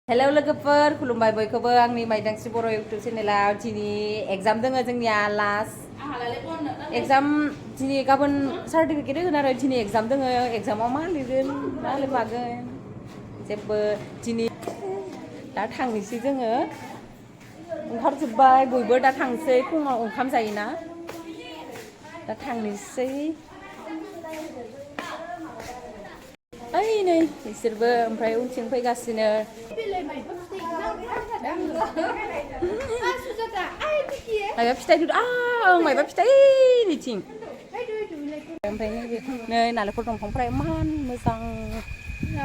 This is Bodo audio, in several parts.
हेलौ लोगोफोर खुलुमबाय बयखौबो आंनि माइदांस्रि बर' इउटुब चेनेलाव दिनै एग्जाम दोङो जोंनिया लास्ट एग्जाम दिनै गाबोन सार्टिफिकेट होगोन आरो दिनै एग्जाम दोङो एग्जामाव मा लिरगोन मा लिरमागोन जेबो दिनै दा थांनोसै जोङो ओंखारजोब्बाय बयबो दा थांसै फुङाव ओंखाम जायोना दा थांनोसै ओइ नै बिसोरबो ओमफ्राय उनथिं फैगासिनो मायबा फिथाइ ओं मायबा फिथाइ नैथिं ओमफ्राय नै नालेंखर दंफांफ्रा इमान मोजां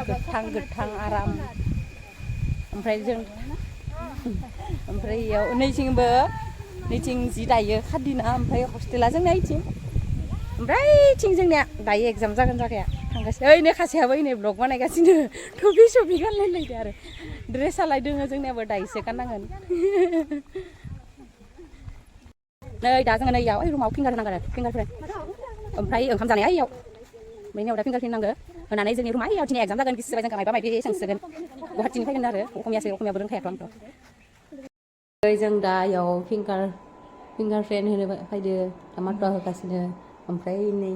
गोथां गोथां आराम ओमफ्राय जों ओमफ्राय इयाव नैथिं जि दायो खादिना ओमफ्राय हस्टेला जोंना इथिं ओमफ्राय इथिं जोंनिया दायो एग्जाम जागोन जागाया थांगासिनो ओइ नै खासेयाबो नै ब्लग बानायगासिनो टुपि सपि गानलायलायदो आरो ड्रेसालाय दोङो जोंनियाबो दायोसो गाननांगोन नै दा जोङो नै इयाव ओइ रुमाव फिंगार होनांगौ आरो फिंगारफ्रेन्ड ओमफ्राय ओंखाम जानाया इयाव ओमफ्राय इयाव दा फिंगार होनांगौ होनानै जोंनि रुमा इयाव दिनै एग्जाम जागोन बिसिबाय जोंखौ मायबा मायबि सोंसिगोन गुवाहाटिनि फैगोन आरो अखमियाबो रोंखायाथ' आंथ' जों दा इयाव फिंगारफ्रेन्ड होनो फैदो माथो होगासिनो ओमफ्राय नै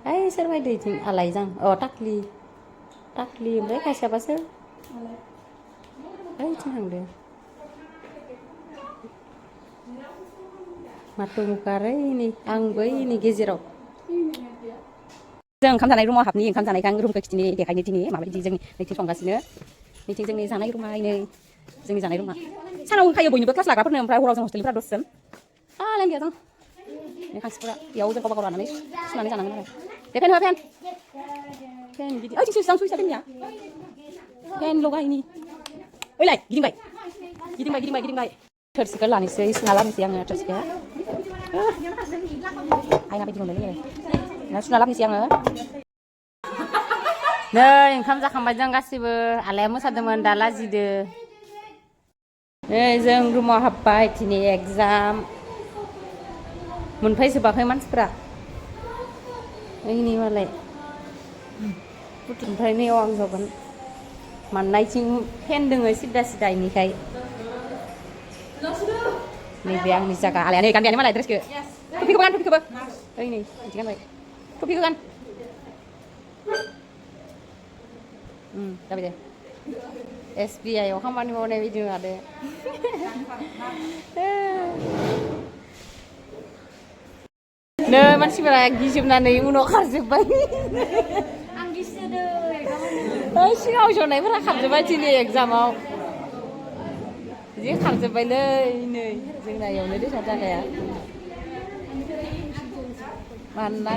ओइ सोर फैदो इथिं आलायजां टाक्लि ओमफ्राय खासेयाबा सोर ओइथिं थांदो माथो मुखारै नै आंबो नै गेजेराव जों ओंखाम जानाय रुमाव हाबनि ओंखाम जानायखौ आं रुमखौ खिथिनि देखायनो दिनै माबायदि जों नैथिं संगासिनो नैथिं जोंनि जानाय रुमा नै जोंनि जानाय रुमा सानाव होखायो बयनिबो क्लास लाग्राफोरनो ओमफ्राय हराव जों हस्टेलनिफ्रा दसजन लाइन गैया जों खानसिफोरा बेयाव जों गावबा गाव लानानै सुनानै जानांगोन आरो दे फेन हो फेन बिदि ओइ थिं सुइसा फेननिया फेन लगायनि ओइलाय गिदिंबाय थोरसिखौ लानोसै सुना लानोसै आङो थोरसिखौ आइना बायदि मोनलाय लायो सुना लाफैसै आङो नै ओंखाम जाखांबाय जों गासिबो आलाया मोसादोंमोन दा लाजिदो नै जों रुमाव हाबबाय दिनै एग्जाम मोनफैजोबाखै मानसिफ्रा ओइनै मालाय ओमफ्राय नैयाव आं जगोन माननायथिं फेन दोङो सिदा इनिखाय नैबे आंनि जागा आलाया नै गानबायानो मालाय ड्रेसखौ टुपिखौबो ओइ नै बिदि गानबाय टुपिखौ गान जाबाय दे SBI आव खामानि मावनाय बायदि मादो नै मानसिफोरा गिजोबनानै उनाव खारजोब्बाय आं गिसोदों सिगाङाव जनायफोरा खारजोब्बाय दिनै एग्जामाव जि खारजोब्बायलै नै जोंना इयावनो दोङो जागाया मानोना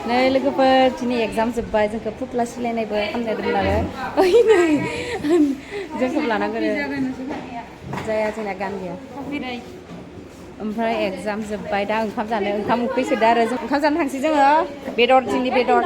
नै लोगोफोर दिनै एग्जाम जोब्बाय जोंखौ फुथ्ला सिलायनायबो खालामनायदोंमोन आरो ओइ नै जोंखौ लानांगोन जाया जोंना गान गैया ओमफ्राय एग्जाम जोब्बाय दा ओंखाम जानो ओंखाम उखैसोदो आरो जों ओंखाम जानो थांसै जोङो दिनै बेदर